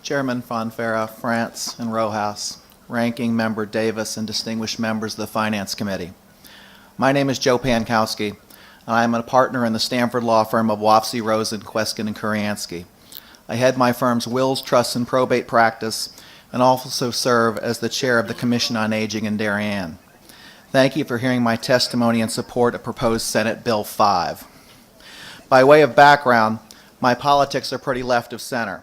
Chairman Fonfera, France, and Rojas, Ranking Member Davis, and distinguished members of the Finance Committee. My name is Joe Pankowski, and I am a partner in the Stanford law firm of Wofsy, Rosen, Kweskin, and Kuriansky. I head my firm's wills, trusts, and probate practice, and also serve as the chair of the Commission on Aging in Darien. Thank you for hearing my testimony in support of proposed Senate Bill 5. By way of background, my politics are pretty left of center.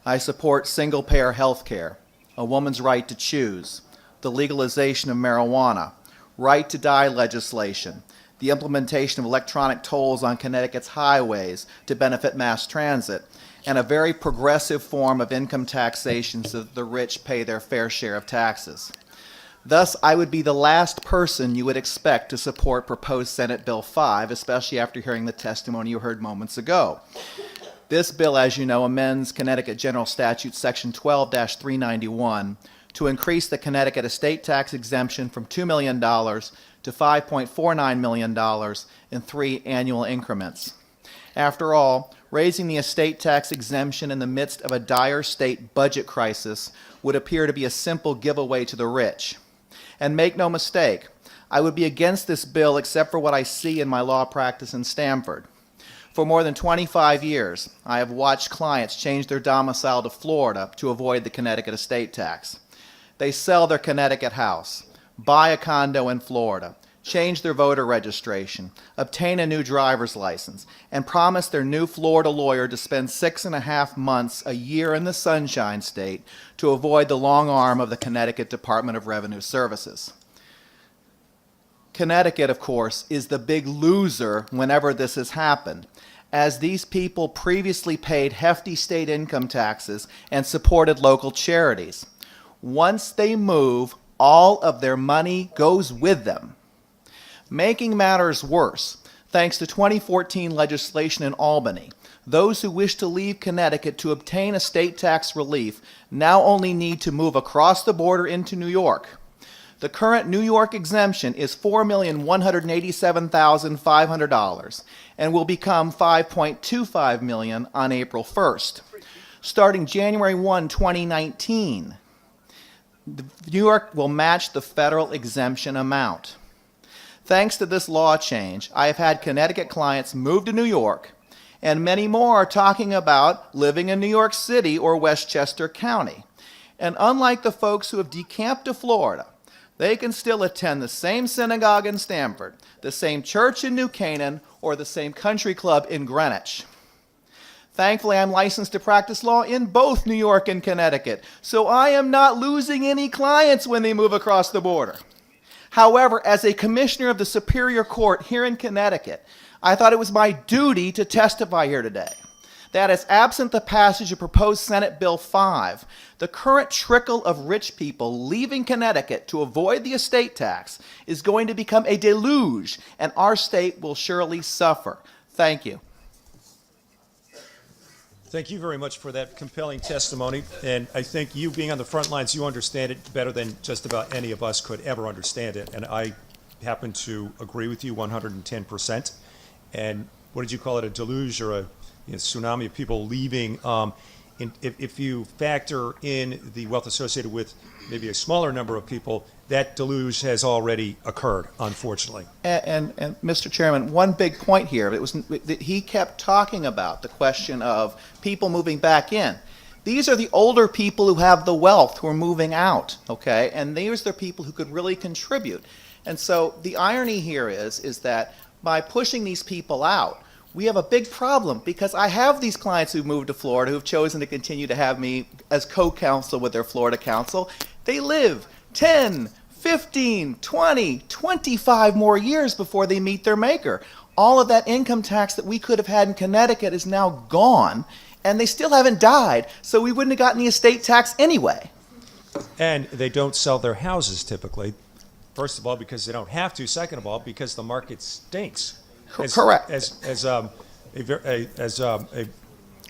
I support single-payer health care, a woman's right to choose, the legalization of marijuana, right to die legislation, the implementation of electronic tolls on Connecticut's highways to benefit mass transit, and a very progressive form of income taxation so that the rich pay their fair share of taxes. Thus, I would be the last person you would expect to support proposed Senate Bill 5, especially after hearing the testimony you heard moments ago. This bill, as you know, amends Connecticut General Statute Section 12-391 to increase the Connecticut estate tax exemption from $2 million to $5.49 million in 3 annual increments. After all, raising the estate tax exemption in the midst of a dire state budget crisis would appear to be a simple giveaway to the rich. And make no mistake, I would be against this bill except for what I see in my law practice in Stanford. For more than 25 years, I have watched clients change their domicile to Florida to avoid the Connecticut estate tax. They sell their Connecticut house, buy a condo in Florida, change their voter registration, obtain a new driver's license, and promise their new Florida lawyer to spend 6.5 months a year in the Sunshine State to avoid the long arm of the Connecticut Department of Revenue Services. Connecticut, of course, is the big loser whenever this has happened, as these people previously paid hefty state income taxes and supported local charities. Once they move, all of their money goes with them. Making matters worse, thanks to 2014 legislation in Albany, those who wish to leave Connecticut to obtain estate tax relief now only need to move across the border into New York. The current New York exemption is $4,187,500 and will become $5.25 million on April 1st. Starting January 1, 2019, New York will match the federal exemption amount. Thanks to this law change, I have had Connecticut clients move to New York, and many more are talking about living in New York City or Westchester County. And unlike the folks who have decamped to Florida, they can still attend the same synagogue in Stamford, the same church in New Canaan, or the same country club in Greenwich. Thankfully, I'm licensed to practice law in both New York and Connecticut, so I am not losing any clients when they move across the border. However, as a commissioner of the Superior Court here in Connecticut, I thought it was my duty to testify here today that as absent the passage of proposed Senate Bill 5, the current trickle of rich people leaving Connecticut to avoid the estate tax is going to become a deluge, and our state will surely suffer. Thank you. Thank you very much for that compelling testimony, and I think you being on the front lines, you understand it better than just about any of us could ever understand it, and I happen to agree with you 110%. And what did you call it, a deluge or a tsunami of people leaving? If you factor in the wealth associated with maybe a smaller number of people, that deluge has already occurred, unfortunately. And Mr. Chairman, one big point here, he kept talking about the question of people moving back in. These are the older people who have the wealth who are moving out, okay? And these are the people who could really contribute. And so the irony here is that by pushing these people out, we have a big problem, because I have these clients who've moved to Florida who've chosen to continue to have me as co-counsel with their Florida counsel. They live 10, 15, 20, 25 more years before they meet their maker. All of that income tax that we could have had in Connecticut is now gone, and they still haven't died, so we wouldn't have gotten the estate tax anyway. And they don't sell their houses typically. First of all, because they don't have to. Second of all, because the market stinks. Correct. As a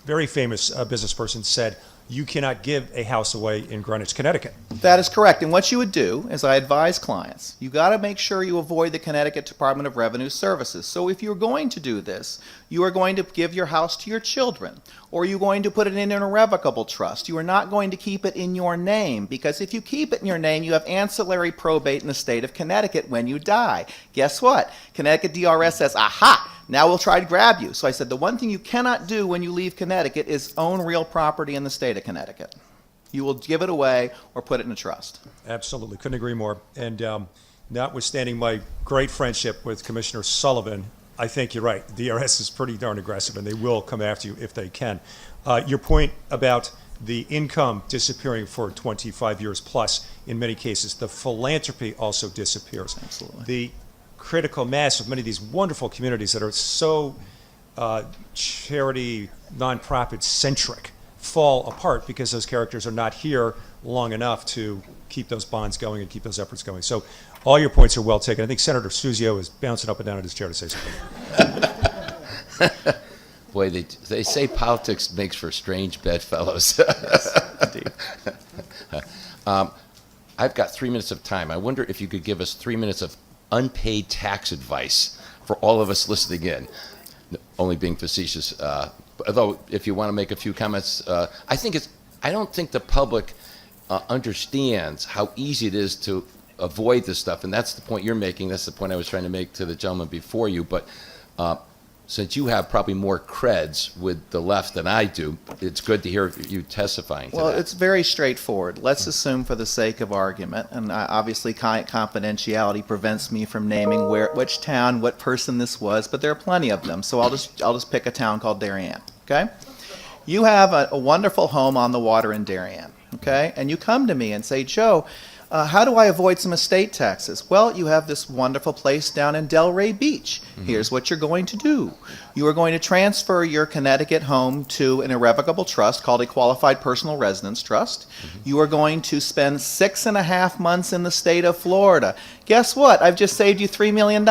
very famous business person said, you cannot give a house away in Greenwich, Connecticut. That is correct. And what you would do, as I advise clients, you got to make sure you avoid the Connecticut Department of Revenue Services. So if you're going to do this, you are going to give your house to your children, or you're going to put it in an irrevocable trust. You are not going to keep it in your name, because if you keep it in your name, you have ancillary probate in the state of Connecticut when you die. Guess what? Connecticut DRS says, aha! Now we'll try to grab you. So I said, the one thing you cannot do when you leave Connecticut is own real property in the state of Connecticut. You will give it away or put it in a trust. Absolutely. Couldn't agree more. And notwithstanding my great friendship with Commissioner Sullivan, I think you're right. The DRS is pretty darn aggressive, and they will come after you if they can. Your point about the income disappearing for 25 years plus, in many cases, the philanthropy also disappears. Absolutely. The critical mass of many of these wonderful communities that are so charity, nonprofit centric fall apart because those characters are not here long enough to keep those bonds going and keep those efforts going. So all your points are well taken. I think Senator Suzio is bouncing up and down in his chair to say something. Boy, they say politics makes for strange bedfellows. Indeed. I've got 3 minutes of time. I wonder if you could give us 3 minutes of unpaid tax advice for all of us listening in. Only being facetious. Although, if you want to make a few comments, I don't think the public understands how easy it is to avoid this stuff, and that's the point you're making. That's the point I was trying to make to the gentleman before you. But since you have probably more creds with the left than I do, it's good to hear you testifying to Well, that. it's very straightforward. Let's assume for the sake of argument, and obviously client confidentiality prevents me from naming which town, what person this was, but there are plenty of them. So I'll just pick a town called Darien, okay? You have a wonderful home on the water in Darien, okay? And you come to me and say, Joe, how do I avoid some estate taxes? Well, you have this wonderful place down in Delray Beach. Here's what you're going to do. You are going to transfer your Connecticut home to an irrevocable trust called a Qualified Personal Residence Trust. You are going to spend 6.5 months in the state of Florida. Guess what? I've just saved you $3 million,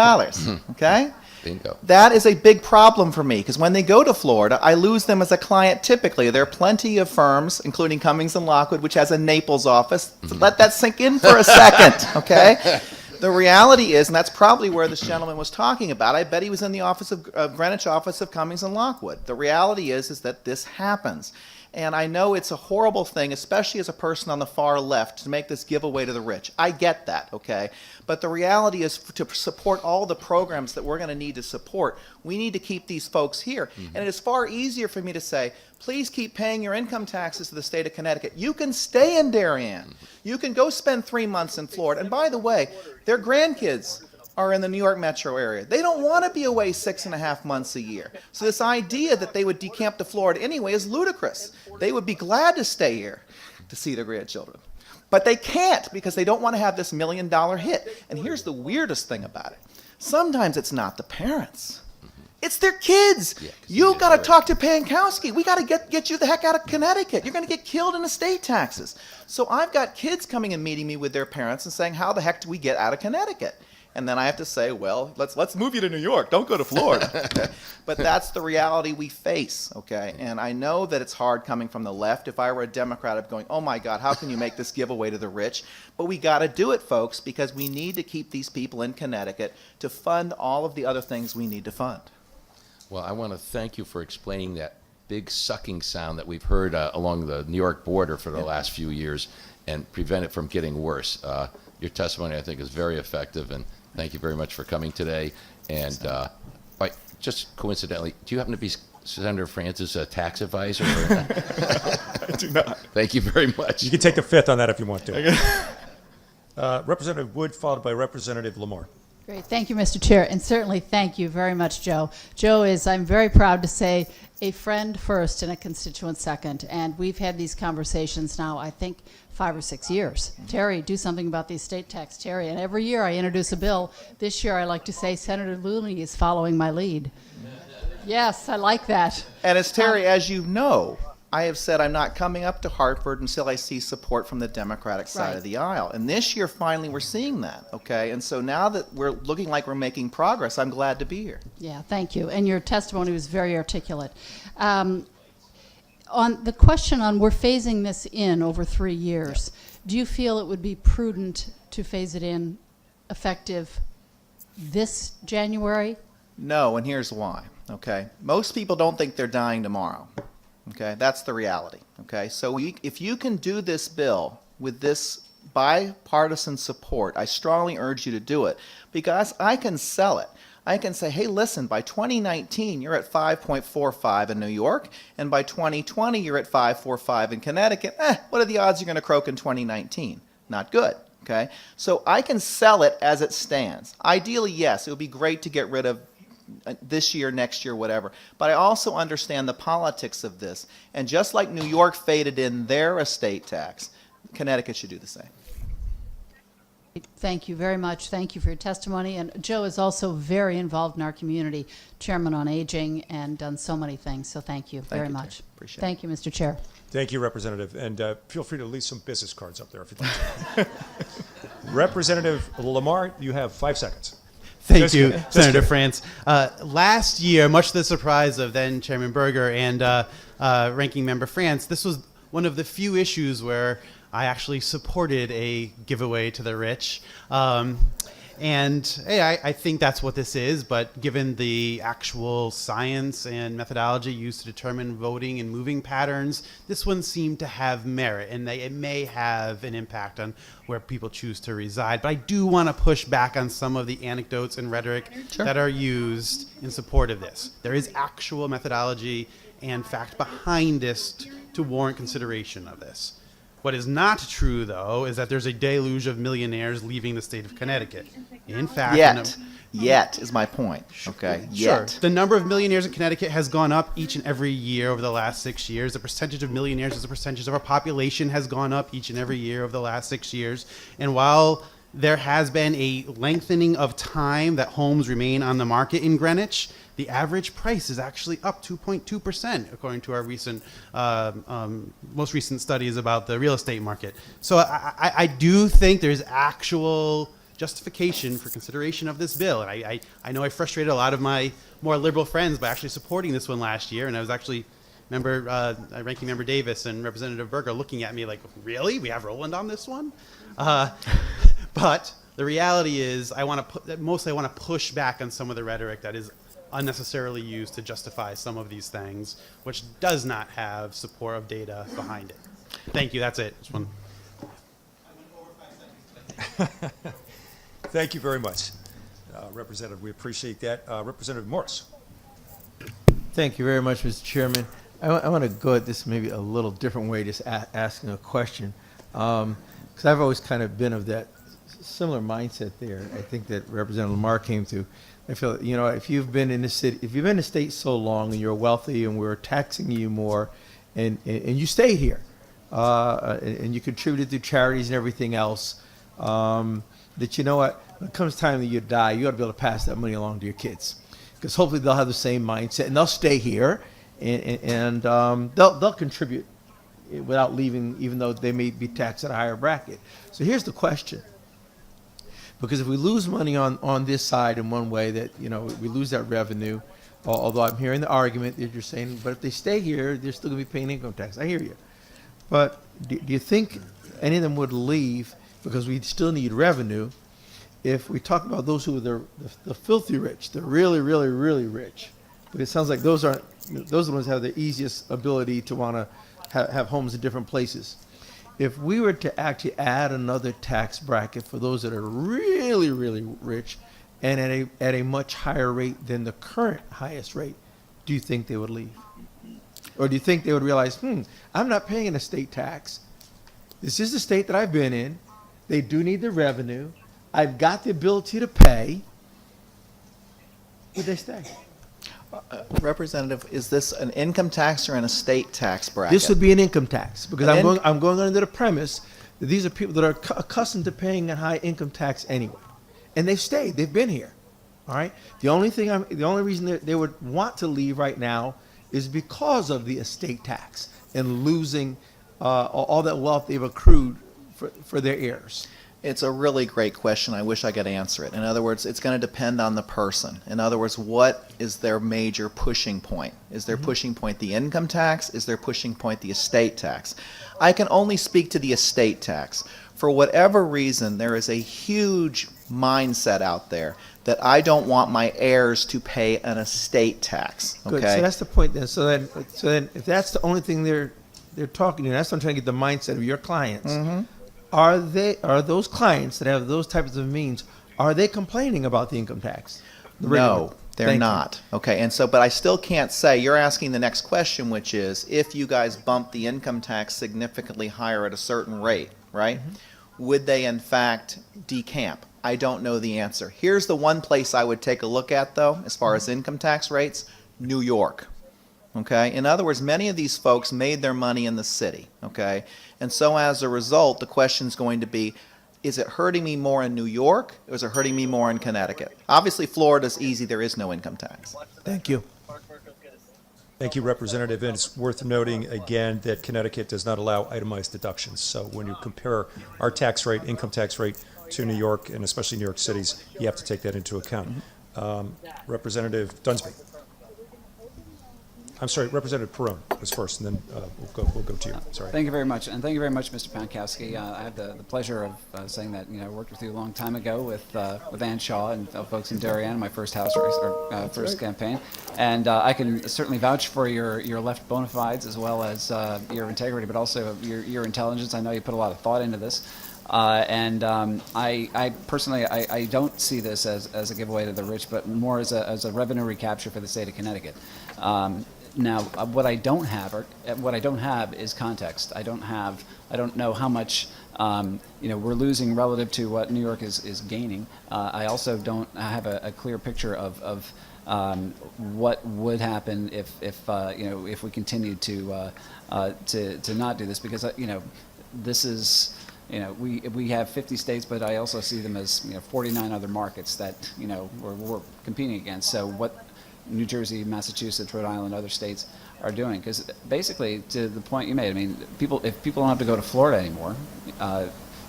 okay? Bingo. That is a big problem for me, because when they go to Florida, I lose them as a client typically. There are plenty of firms, including Cummings and Lockwood, which has a Naples office. So let that sink in for a second, okay? The reality is, and that's probably where this gentleman was talking about, I bet he was in the office of Greenwich office of Cummings and Lockwood. The reality is that this happens. And I know it's a horrible thing, especially as a person on the far left, to make this giveaway to the rich. I get that, okay? But the reality is, to support all the programs that we're going to need to support, we need to keep these folks here. And it is far easier for me to say, please keep paying your income taxes to the state of Connecticut. You can stay in Darien. You can go spend 3 months in Florida. And by the way, their grandkids are in the New York metro area. They don't want to be away 6.5 months a year. So this idea that they would decamp to Florida anyway is ludicrous. They would be glad to stay here to see their grandchildren. But they can't, because they don't want to have this $1 million hit. And here's the weirdest thing about it. Sometimes it's not the parents. It's their kids. Yeah, 'cause You they got to get talk to Pankowski. We got to get you the heck out of Connecticut. You're going to get killed in estate taxes. So I've got kids coming and meeting me with their parents and saying, how the heck do we get out of Connecticut? And then I have to say, well, let's move you to New York. Don't go to Florida. Okay? But that's the reality we face, okay? And I know that it's hard coming from the left. If I were a Democrat, I'd be going, oh my God, how can you make this giveaway to the rich? But we got to do it, folks, because we need to keep these people in Connecticut to fund all of the other things we need to fund. Well, I want to thank you for explaining that big sucking sound that we've heard along the New York border for the last few years and prevent it from getting worse. Your testimony, I think, is very effective, and thank you very much for coming today. And just coincidentally, do you happen to be Senator Francis' tax advisor? I do not. Thank you very much. You can take the fifth on that if you want to. Representative Wood, followed by Representative Lamar. Great. Thank you, Mr. Chair, and certainly thank you very much, Joe. Joe is, I'm very proud to say, a friend first and a constituent second, and we've had these conversations now, I think, 5 or 6 years. Terry, do something about the estate tax, Terry. And every year I introduce a bill. This year I like to say Senator Looney is following my lead. Yes, I like that. And as Terry, as you know, I have said I'm not coming up to Hartford until I see support from the Democratic side Right. of the aisle. And this year, finally, we're seeing that, okay? And so now that we're looking like we're making progress, I'm glad to be here. Yeah, thank you. And your testimony was very articulate. On the question on we're phasing this in over 3 years, do you feel it would be prudent to phase it in effective this January? No, and here's why, okay? Most people don't think they're dying tomorrow, okay? That's the reality, okay? So if you can do this bill with this bipartisan support, I strongly urge you to do it, because I can sell it. I can say, hey, listen, by 2019, you're at 5.45 in New York, and by 2020, you're at 5.45 in Connecticut. What are the odds you're going to croak in 2019? Not good, okay? So I can sell it as it stands. Ideally, yes, it would be great to get rid of this year, next year, whatever. But I also understand the politics of this. And just like New York faded in their estate tax, Connecticut should do the same. Thank you very much. Thank you for your testimony. And Joe is also very involved in our community, Chairman on Aging, and done so many things. So thank you very you, much. Chair. Appreciate it. Thank you, Mr. Chair. Thank you, Representative, and feel free to leave some business cards up there if you'd like to. Representative Lamar, you have 5 seconds. Thank Just you, kidding. Just Senator kidding. France. Last year, much to the surprise of then Chairman Berger and Ranking Member France, this was one of the few issues where I actually supported a giveaway to the rich. And hey, I think that's what this is, but given the actual science and methodology used to determine voting and moving patterns, this one seemed to have merit, and it may have an impact on where people choose to reside. But I do want to push back on some of the anecdotes and rhetoric that are used in support of this. There is actual methodology and fact behind this to warrant consideration of this. What is not true, though, is that there's a deluge of millionaires leaving the state of Connecticut. In fact, Yet is my point, okay? Sure. Yet. The number of millionaires in Connecticut has gone up each and every year over the last 6 years. The percentage of millionaires as a percentage of our population has gone up each and every year over the last 6 years. And while there has been a lengthening of time that homes remain on the market in Greenwich, the average price is actually up 2.2%, according to our recent, most recent studies about the real estate market. So I do think there's actual justification for consideration of this bill. And I know I frustrated a lot of my more liberal friends by actually supporting this one last year. And I was actually, Ranking Member Davis and Representative Berger looking at me like, really? We have Roland on this one? But the reality is I want to push back on some of the rhetoric that is unnecessarily used to justify some of these things, which does not have support of data behind it. Thank you. That's it. Just one. Thank you very much, Representative. We appreciate that. Representative Morris. Thank you very much, Mr. Chairman. I want to go at this maybe a little different way, just asking a question, because I've always kind of been of that similar mindset there. I think that Representative Lamar came to. I feel, you know, if you've been in the city, if you've been in the state so long and you're wealthy and we're taxing you more, and you stay here, and you contributed to charities and everything else, that you know what, when it comes time that you die, you ought to be able to pass that money along to your kids, because hopefully they'll have the same mindset and they'll stay here, and they'll contribute without leaving, even though they may be taxed at a higher bracket. So here's the question. Because if we lose money on this side in one way, that, you know, we lose that revenue, although I'm hearing the argument that you're saying, but if they stay here, they're still going to be paying income tax. I hear you. But do you think any of them would leave because we still need revenue if we talk about those who are the filthy rich, the really, really, really rich? But it sounds like those are the ones who have the easiest ability to want to have homes in different places. If we were to actually add another tax bracket for those that are really, really rich and at a much higher rate than the current highest rate, do you think they would leave? Or do you think they would realize, I'm not paying an estate tax. This is the state that I've been in. They do need the revenue. I've got the ability to pay. Would they stay? Representative, is this an income tax or an estate tax bracket? This would be an income tax, because An I'm going under the premise that these are people that are accustomed to paying a high income tax anyway, and they've stayed. They've been here. All right. The only reason that they would want to leave right now is because of the estate tax and losing all that wealth they've accrued for their heirs. It's a really great question. I wish I could answer it. In other words, it's going to depend on the person. In other words, what is their major pushing point? Is their pushing point the income tax? Is their pushing point the estate tax? I can only speak to the estate tax. For whatever reason, there is a huge mindset out there that I don't want my heirs to pay an estate tax. Okay? Good. So that's the point then. So then, if that's the only thing they're talking to you, that's what I'm trying to get the mindset of your clients. Are those clients that have those types of means, are they complaining about the income tax? No, they're Thank you. not. Okay, and so, but I still can't say, you're asking the next question, which is, if you guys bump the income tax significantly higher at a certain rate, right? Would they in fact decamp? I don't know the answer. Here's the one place I would take a look at, though, as far as income tax rates, New York. Okay? In other words, many of these folks made their money in the city. Okay? And so as a result, the question's going to be, is it hurting me more in New York, or is it hurting me more in Connecticut? Obviously, Florida's easy. There is no income tax. Thank you. Thank you, Representative. And it's worth noting again that Connecticut does not allow itemized deductions. So when you compare our tax rate, income tax rate, to New York, and especially New York City's, you have to take that into account. Representative Dunsby. I'm sorry, Representative Perone was first, and then we'll go to you. Sorry. Thank you very much, and thank you very much, Mr. Pankowski. I have the pleasure of saying that I worked with you a long time ago with Ann Shaw and folks in Darien, my first House race or first campaign, and I can certainly vouch for your left bona fides as well as your integrity, but also your intelligence. I know you put a lot of thought into this. I personally, I don't see this as a giveaway to the rich, but more as a revenue recapture for the state of Connecticut. Now, what I don't have is context. I don't know how much we're losing relative to what New York is gaining. I also don't have a clear picture of what would happen if we continued to not do this, because this is. We have 50 states, but I also see them as 49 other markets that we're competing against. So what New Jersey, Massachusetts, Rhode Island, other states are doing, because basically, to the point you made, I mean, if people don't have to go to Florida anymore,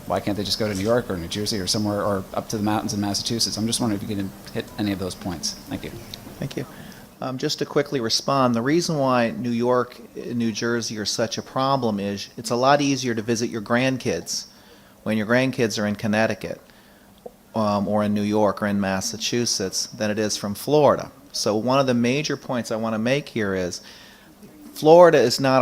why can't they just go to New York or New Jersey or somewhere, or up to the mountains in Massachusetts? I'm just wondering if you can hit any of those points. Thank you. Thank you. Just to quickly respond, the reason why New York and New Jersey are such a problem is it's a lot easier to visit your grandkids when your grandkids are in Connecticut or in New York or in Massachusetts than it is from Florida. So one of the major points I want to make here is Florida is not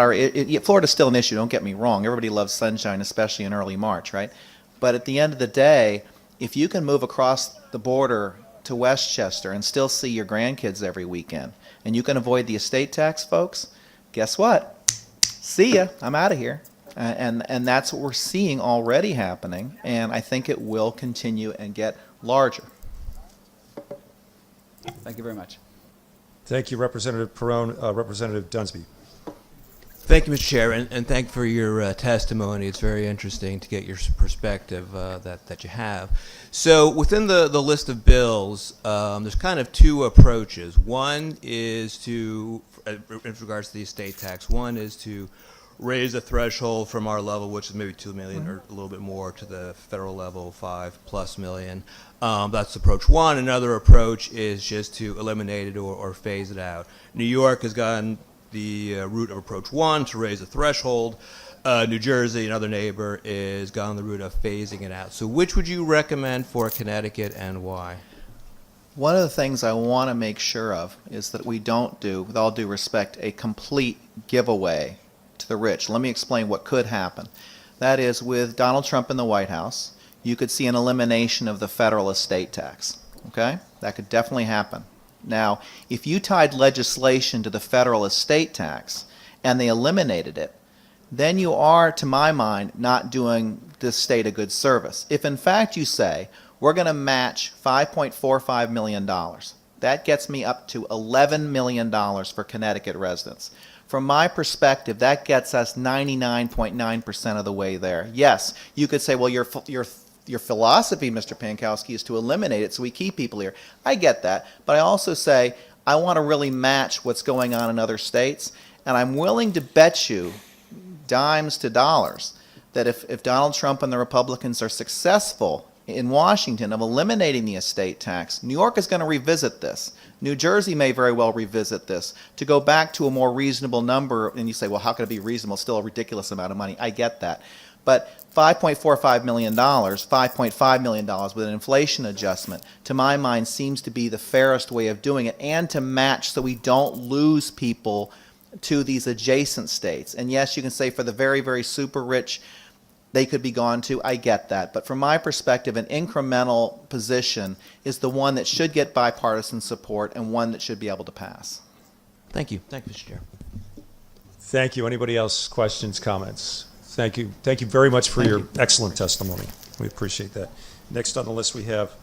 Florida's still an issue, don't get me wrong. Everybody loves sunshine, especially in early March, right? But at the end of the day, if you can move across the border to Westchester and still see your grandkids every weekend, and you can avoid the estate tax, folks, guess what? See ya. I'm out of here. And that's what we're seeing already happening, and I think it will continue and get larger. Thank you very much. Thank you, Representative Perone. Representative Dunsby. Thank you, Mr. Chair, and thank you for your testimony. It's very interesting to get your perspective that you have. So within the list of bills, there's kind of two approaches. One is to, in regards to the estate tax, one is to raise the threshold from our level, which is maybe $2 million or a little bit more, to the federal level, $5+ million. That's approach one. Another approach is just to eliminate it or phase it out. New York has gone the route of approach one, to raise the threshold. New Jersey, another neighbor, is gone the route of phasing it out. So which would you recommend for Connecticut, and why? One of the things I want to make sure of is that we don't do, with all due respect, a complete giveaway to the rich. Let me explain what could happen. That is, with Donald Trump in the White House, you could see an elimination of the federal estate tax. Okay? That could definitely happen. Now, if you tied legislation to the federal estate tax and they eliminated it, then you are, to my mind, not doing this state a good service. If in fact you say, we're going to match $5.45 million, that gets me up to $11 million for Connecticut residents. From my perspective, that gets us 99.9% of the way there. Yes, you could say, well, your philosophy, Mr. Pankowski, is to eliminate it so we keep people here. I get that, but I also say I want to really match what's going on in other states, and I'm willing to bet you dimes to dollars that if Donald Trump and the Republicans are successful in Washington of eliminating the estate tax, New York is going to revisit this. New Jersey may very well revisit this to go back to a more reasonable number. And you say, well, how could it be reasonable? It's still a ridiculous amount of money. I get that. But $5.45 million, $5.5 million with an inflation adjustment, to my mind, seems to be the fairest way of doing it, and to match so we don't lose people to these adjacent states. And yes, you can say for the very, very super rich, they could be gone to. I get that. But from my perspective, an incremental position is the one that should get bipartisan support and one that should be able to pass. Thank you. Thank you, Mr. Chair. Thank you. Anybody else? Questions, comments? Thank you. Thank you very much for your excellent testimony. We appreciate that. Next on the list, we have